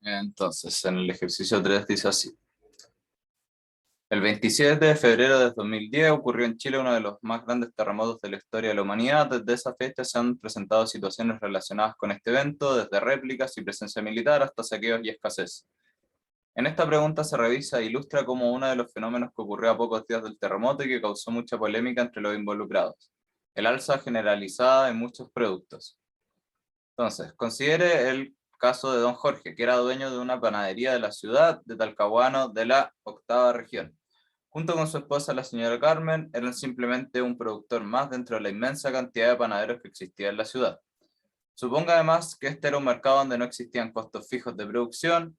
Entonces, en el ejercicio 3 dice así: El 27 de febrero de 2010 ocurrió en Chile uno de los más grandes terremotos de la historia de la humanidad. Desde esa fecha se han presentado situaciones relacionadas con este evento, desde réplicas y presencia militar hasta saqueos y escasez. En esta pregunta se revisa e ilustra como uno de los fenómenos que ocurrió a pocos días del terremoto y que causó mucha polémica entre los involucrados: el alza generalizada en muchos productos. Entonces, considere el caso de don Jorge, que era dueño de una panadería de la ciudad de Talcahuano de la 8ª región. Junto con su esposa, la señora Carmen, eran simplemente un productor más dentro de la inmensa cantidad de panaderos que existía en la ciudad. Suponga además que este era un mercado donde no existían costos fijos de producción.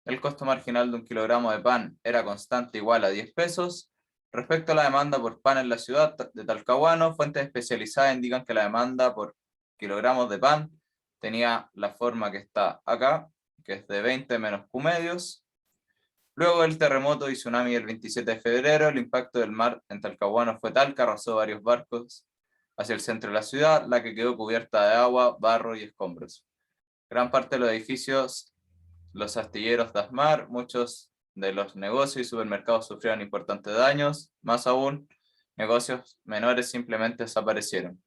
El costo marginal de un kilogramo de pan era constante, igual a 10 pesos. Respecto a la demanda por pan en la ciudad de Talcahuano, fuentes especializadas indican que la demanda por kilogramos de pan tenía la forma que está acá, que es de 20 menos Q medios. Luego del terremoto y tsunami del 27 de febrero, el impacto del mar en Talcahuano fue tal que arrasó varios barcos hacia el centro de la ciudad, la que quedó cubierta de agua, barro y escombros. Gran parte de los edificios, los astilleros de Asmar, muchos de los negocios y supermercados sufrieron importantes daños. Más aún, negocios menores simplemente desaparecieron.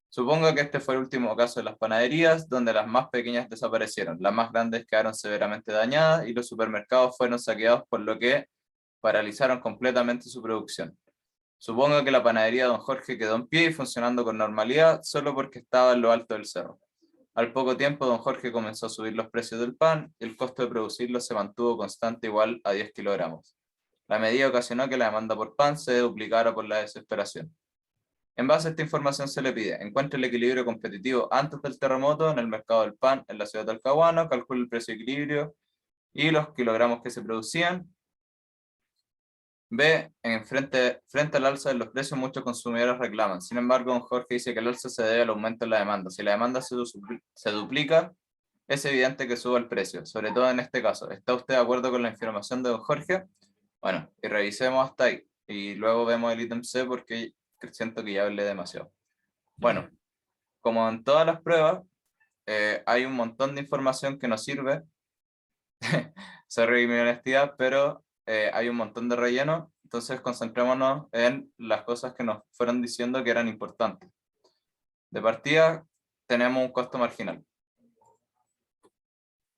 Supongo que este fue el último caso de las panaderías, donde las más pequeñas desaparecieron, las más grandes quedaron severamente dañadas y los supermercados fueron saqueados, por lo que paralizaron completamente su producción. Supongo que la panadería de don Jorge quedó en pie y funcionando con normalidad solo porque estaba en lo alto del cerro. Al poco tiempo, don Jorge comenzó a subir los precios del pan y el costo de producirlo se mantuvo constante, igual a 10 kilogramos. La medida ocasionó que la demanda por pan se duplicara por la desesperación. En base a esta información se le pide: encuentre el equilibrio competitivo antes del terremoto en el mercado del pan en la ciudad de Talcahuano, calcule el precio de equilibrio y los kilogramos que se producían. B. Frente al alza de los precios, muchos consumidores reclaman. Sin embargo, don Jorge dice que el alza se debe al aumento en la demanda. Si la demanda se duplica, es evidente que suba el precio, sobre todo en este caso. ¿Está usted de acuerdo con la información de don Jorge? Bueno, y revisemos hasta ahí. Y luego vemos el ítem C porque siento que ya hablé demasiado. Bueno, como en todas las pruebas, hay un montón de información que nos sirve. Sorry mi honestidad, pero hay un montón de relleno. Entonces concentrémonos en las cosas que nos fueron diciendo que eran importantes. De partida, tenemos un costo marginal.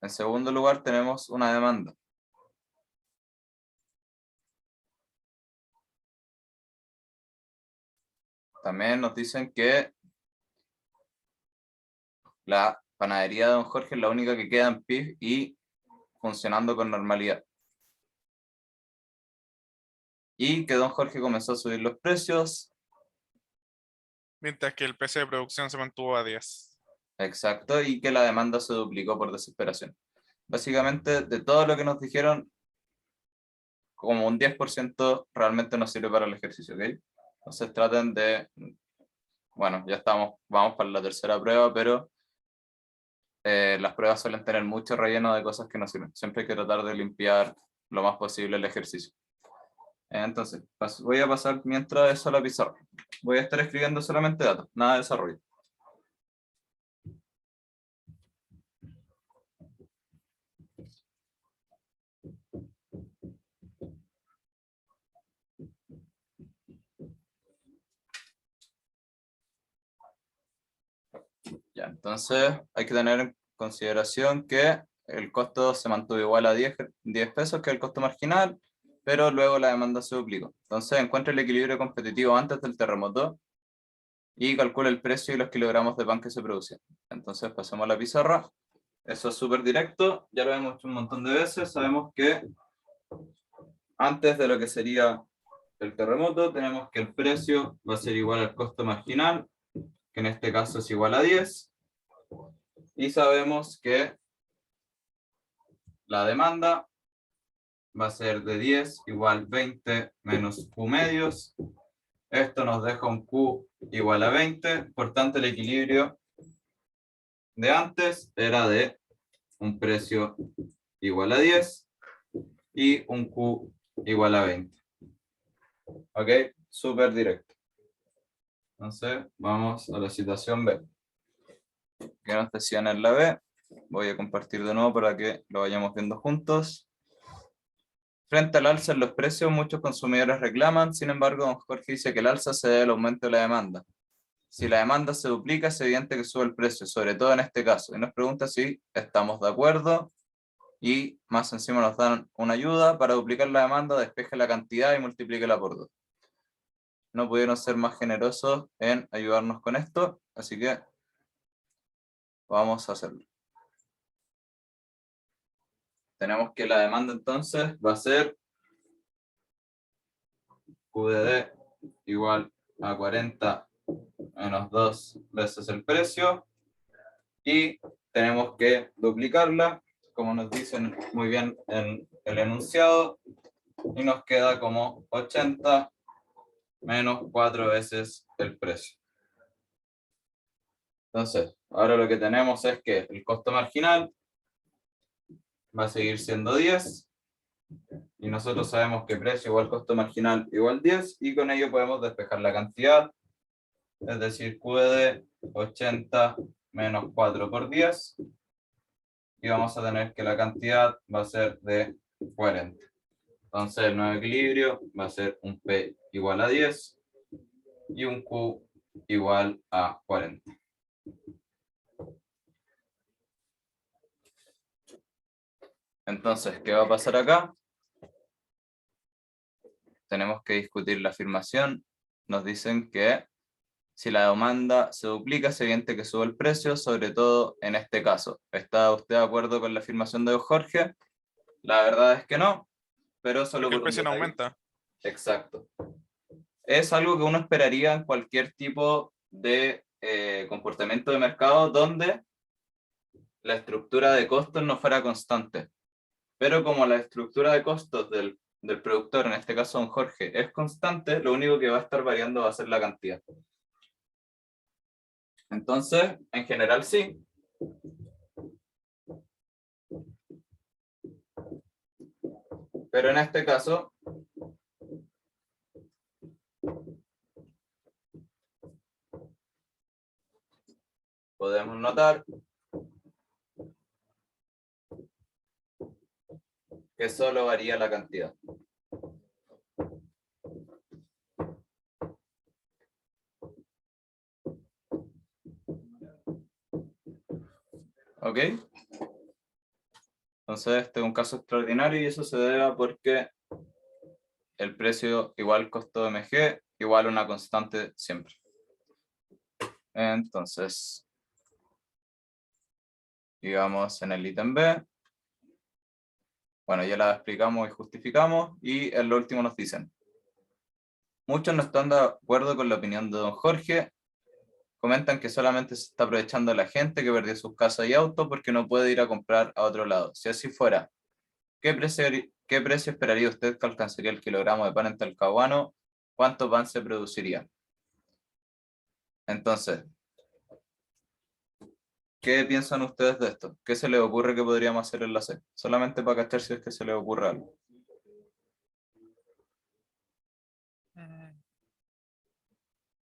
En segundo lugar, tenemos una demanda. También nos dicen que la panadería de don Jorge es la única que queda en pie y funcionando con normalidad. Y que don Jorge comenzó a subir los precios. Mientras que el precio de producción se mantuvo a 10. Exacto, y que la demanda se duplicó por desesperación. Básicamente, de todo lo que nos dijeron, como un 10% realmente nos sirve para el ejercicio, ¿ok? Entonces traten de, bueno, ya vamos para la tercera prueba, pero las pruebas suelen tener mucho relleno de cosas que no sirven. Siempre hay que tratar de limpiar lo más posible el ejercicio. Entonces, voy a pasar mientras eso a la pizarra. Voy a estar escribiendo solamente datos, nada de desarrollo. Ya, entonces hay que tener en consideración que el costo se mantuvo igual a 10 pesos, que es el costo marginal, pero luego la demanda se duplicó. Entonces encuentra el equilibrio competitivo antes del terremoto y calcula el precio y los kilogramos de pan que se producen. Entonces pasemos a la pizarra. Eso es súper directo, ya lo hemos hecho un montón de veces. Sabemos que antes de lo que sería el terremoto, tenemos que el precio va a ser igual al costo marginal, que en este caso es igual a 10. Y sabemos que la demanda va a ser de 10 igual 20 menos Q medios. Esto nos deja un Q igual a 20. Por tanto, el equilibrio de antes era de un precio igual a 10 y un Q igual a 20. ¿Ok? Súper directo. Entonces, vamos a la situación B. ¿Qué nos decían en la B? Voy a compartir de nuevo para que lo vayamos viendo juntos. Frente al alza en los precios, muchos consumidores reclaman, sin embargo, don Jorge dice que el alza se debe al aumento de la demanda. Si la demanda se duplica, es evidente que sube el precio, sobre todo en este caso. Y nos pregunta si estamos de acuerdo y más encima nos dan una ayuda para duplicar la demanda, despeje la cantidad y multiplíquela por 2. No pudieron ser más generosos en ayudarnos con esto, así que vamos a hacerlo. Tenemos que la demanda entonces va a ser QDD igual a 40 menos 2 veces el precio y tenemos que duplicarla, como nos dicen muy bien en el enunciado, y nos queda como 80 menos 4 veces el precio. Entonces, ahora lo que tenemos es que el costo marginal va a seguir siendo 10 y nosotros sabemos que precio igual costo marginal igual 10 y con ello podemos despejar la cantidad, es decir, Q de 80 menos 4 por 10 y vamos a tener que la cantidad va a ser de 40. Entonces el nuevo equilibrio va a ser un P igual a 10 y un Q igual a 40. Entonces, ¿qué va a pasar acá? Tenemos que discutir la afirmación. Nos dicen que si la demanda se duplica, es evidente que sube el precio, sobre todo en este caso. ¿Está usted de acuerdo con la afirmación de Jorge? La verdad es que no, pero solo Porque el por un precio no detalle. aumenta. Exacto. Es algo que uno esperaría en cualquier tipo de comportamiento de mercado donde la estructura de costos no fuera constante. Pero como la estructura de costos del productor, en este caso don Jorge, es constante, lo único que va a estar variando va a ser la cantidad. Entonces, en general sí. Pero en este caso, podemos notar que solo varía la cantidad. ¿Ok? Entonces este es un caso extraordinario y eso se debe a porque el precio igual costo de MG igual una constante siempre. Entonces, digamos en el ítem B, bueno, ya la explicamos y justificamos y en lo último nos dicen: muchos no están de acuerdo con la opinión de don Jorge, comentan que solamente se está aprovechando a la gente que perdió sus casas y autos porque no puede ir a comprar a otro lado. Si así fuera, ¿qué precio esperaría usted que alcanzaría el kilogramo de pan en Talcahuano? ¿Cuánto pan se produciría? Entonces, ¿qué piensan ustedes de esto? ¿Qué se les ocurre que podríamos hacer en la C? Solamente para cachar si es que se les ocurre algo.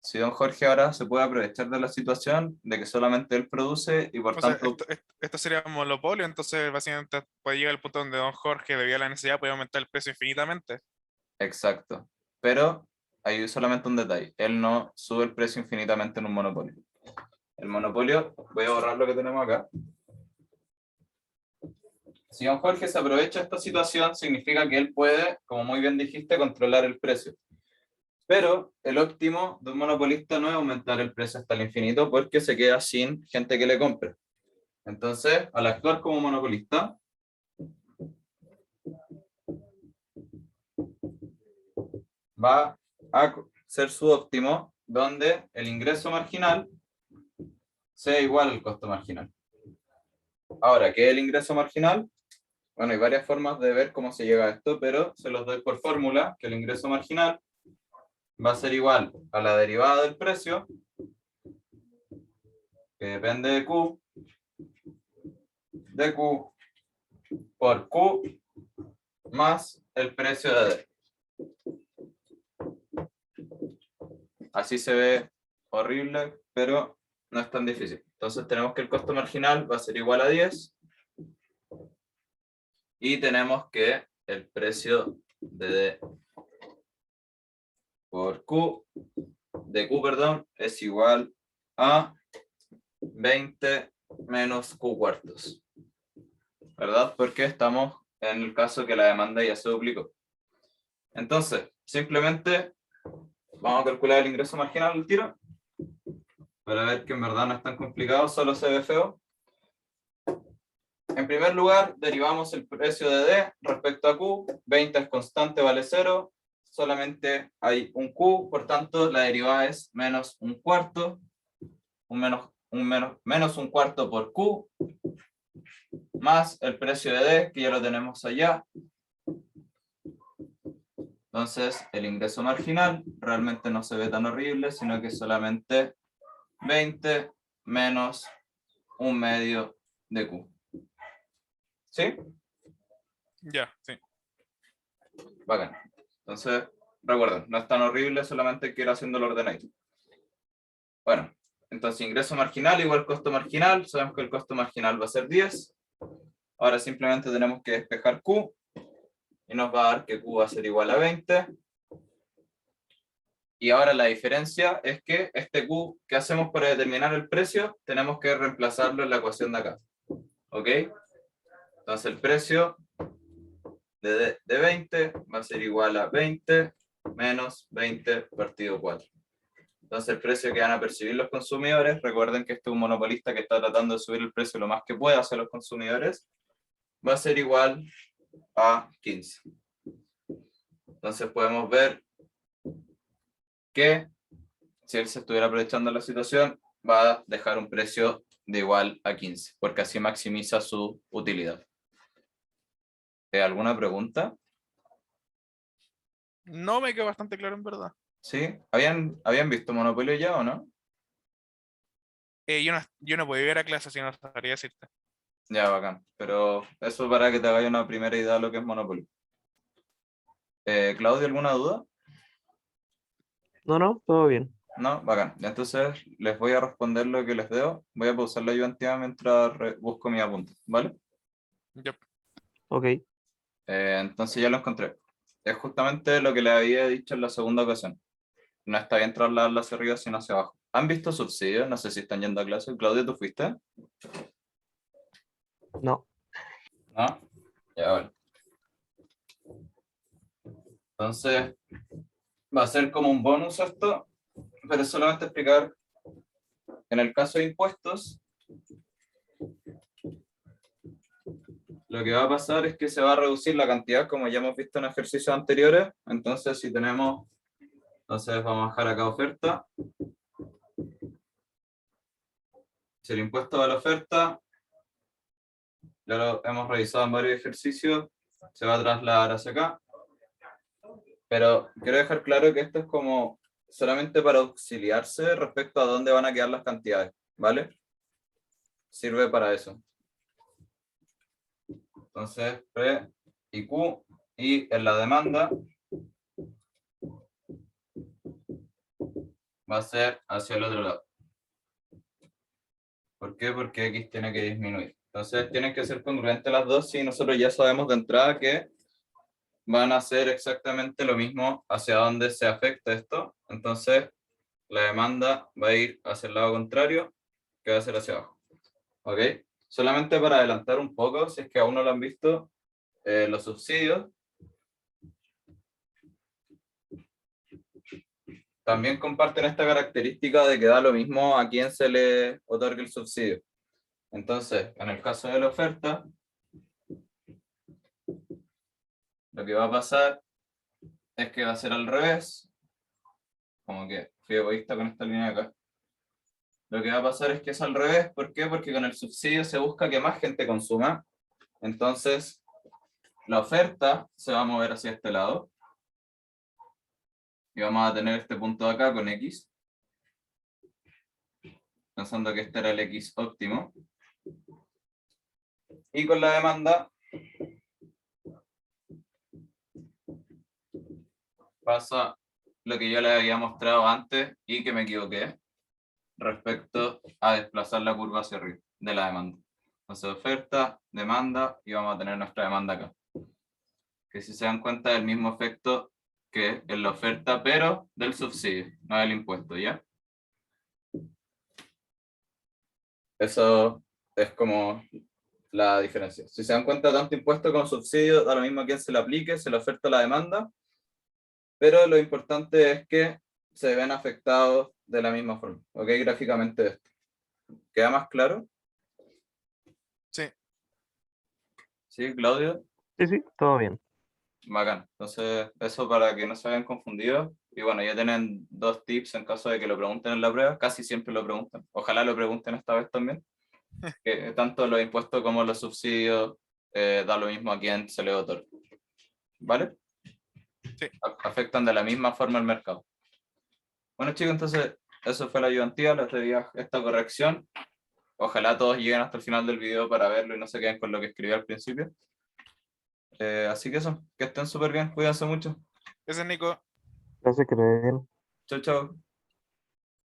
Si don Jorge ahora se puede aprovechar de la situación de que solamente él produce y por O sea, tanto... esto sería un monopolio, entonces básicamente puede llegar el punto donde don Jorge, debido a la necesidad, puede aumentar el precio infinitamente. Exacto. Pero hay solamente un detalle. Él no sube el precio infinitamente en un monopolio. El monopolio, voy a borrar lo que tenemos acá. Si don Jorge se aprovecha de esta situación, significa que él puede, como muy bien dijiste, controlar el precio. Pero el óptimo de un monopolista no es aumentar el precio hasta el infinito porque se queda sin gente que le compre. Entonces, al actuar como monopolista, va a ser su óptimo donde el ingreso marginal sea igual al costo marginal. Ahora, ¿qué es el ingreso marginal? Bueno, hay varias formas de ver cómo se llega a esto, pero se los doy por fórmula, que el ingreso marginal va a ser igual a la derivada del precio, que depende de Q por Q más el precio de D. Así se ve horrible, pero no es tan difícil. Entonces tenemos que el costo marginal va a ser igual a 10 y tenemos que el precio de D por Q, de Q, perdón, es igual a 20 menos Q cuartos. ¿Verdad? Porque estamos en el caso que la demanda ya se duplicó. Entonces, simplemente vamos a calcular el ingreso marginal al tiro, para ver que en verdad no es tan complicado, solo se ve feo. En primer lugar, derivamos el precio de D respecto a Q. 20 es constante, vale 0. Solamente hay un Q, por tanto, la derivada es menos un cuarto. Menos un cuarto por Q, más el precio de D, que ya lo tenemos allá. Entonces, el ingreso marginal realmente no se ve tan horrible, sino que es solamente 20 menos un medio de Q. ¿Sí? Ya, sí. Bacán. Entonces, recuerden, no es tan horrible, solamente hay que ir haciendo el ordenadito. Bueno, entonces ingreso marginal igual costo marginal. Sabemos que el costo marginal va a ser 10. Ahora simplemente tenemos que despejar Q. Y nos va a dar que Q va a ser igual a 20. Y ahora la diferencia es que este Q que hacemos para determinar el precio, tenemos que reemplazarlo en la ecuación de acá. ¿Ok? Entonces el precio de 20 va a ser igual a 20 menos 20 partido 4. Entonces el precio que van a percibir los consumidores, recuerden que este es un monopolista que está tratando de subir el precio lo más que pueda hacia los consumidores, va a ser igual a 15. Entonces podemos ver que si él se estuviera aprovechando la situación, va a dejar un precio de igual a 15, porque así maximiza su utilidad. ¿Alguna pregunta? No me quedó bastante claro en verdad. ¿Sí? ¿Habían visto Monopolio ya o no? Yo no podía ir a clase si no sabría decirte. Ya, bacán. Pero eso para que te hagáis una primera idea de lo que es Monopoly. Claudio, ¿alguna duda? No, todo bien. No, bacán. Entonces les voy a responder lo que les debo. Voy a pausar la ayudantina mientras busco mi apunte, ¿vale? Ya. Ok. Entonces ya lo encontré. Es justamente lo que les había dicho en la segunda ocasión. No está bien trasladarlo hacia arriba, sino hacia abajo. ¿Han visto subsidios? No sé si están yendo a clase. Claudio, ¿tú fuiste? No. No. Ya, vale. Entonces, va a ser como un bonus esto, pero es solamente explicar, en el caso de impuestos, lo que va a pasar es que se va a reducir la cantidad, como ya hemos visto en ejercicios anteriores. Entonces, si tenemos, entonces vamos a bajar acá oferta. Si el impuesto a la oferta, ya lo hemos revisado en varios ejercicios, se va a trasladar hacia acá. Pero quiero dejar claro que esto es como solamente para auxiliarse respecto a dónde van a quedar las cantidades, ¿vale? Sirve para eso. Entonces, P y Q, y en la demanda va a ser hacia el otro lado. ¿Por qué? Porque X tiene que disminuir. Entonces, tienen que ser congruentes las dos y nosotros ya sabemos de entrada que van a hacer exactamente lo mismo hacia donde se afecta esto. Entonces, la demanda va a ir hacia el lado contrario, que va a ser hacia abajo. ¿Ok? Solamente para adelantar un poco, si es que aún no lo han visto, los subsidios también comparten esta característica de que da lo mismo a quién se le otorgue el subsidio. Entonces, en el caso de la oferta, lo que va a pasar es que va a ser al revés. Como que fui egoísta con esta línea de acá. Lo que va a pasar es que es al revés. ¿Por qué? Porque con el subsidio se busca que más gente consuma. Entonces, la oferta se va a mover hacia este lado. Y vamos a tener este punto de acá con X. Pensando que este era el X óptimo. Y con la demanda pasa lo que yo les había mostrado antes y que me equivoqué respecto a desplazar la curva hacia arriba de la demanda. Entonces oferta, demanda y vamos a tener nuestra demanda acá. que si se dan cuenta del mismo efecto que en la oferta, pero del subsidio, no del impuesto, ¿ya? Eso es como la diferencia. Si se dan cuenta, tanto impuesto como subsidio, da lo mismo a quién se le aplique, se le oferta la demanda, pero lo importante es que se ven afectados de la misma forma, ¿ok? Gráficamente esto. ¿Queda más claro? Sí. ¿Sí, Claudio? Sí, sí, todo bien. Bacán. Entonces, eso para que no se hayan confundido. Y bueno, ya tienen 2 tips en caso de que lo pregunten en la prueba. Casi siempre lo preguntan. Ojalá lo pregunten esta vez también. Que tanto los impuestos como los subsidios da lo mismo a quien se le otorga. ¿Vale? Sí. Afectan de la misma forma el mercado. Bueno, chicos, entonces eso fue la ayudantía. Les debía esta corrección. Ojalá todos lleguen hasta el final del video para verlo y no se queden con lo que escribí al principio. Así que eso, que estén súper bien, cuídense mucho. Ese es Nico. Gracias que te den. Chao, chao.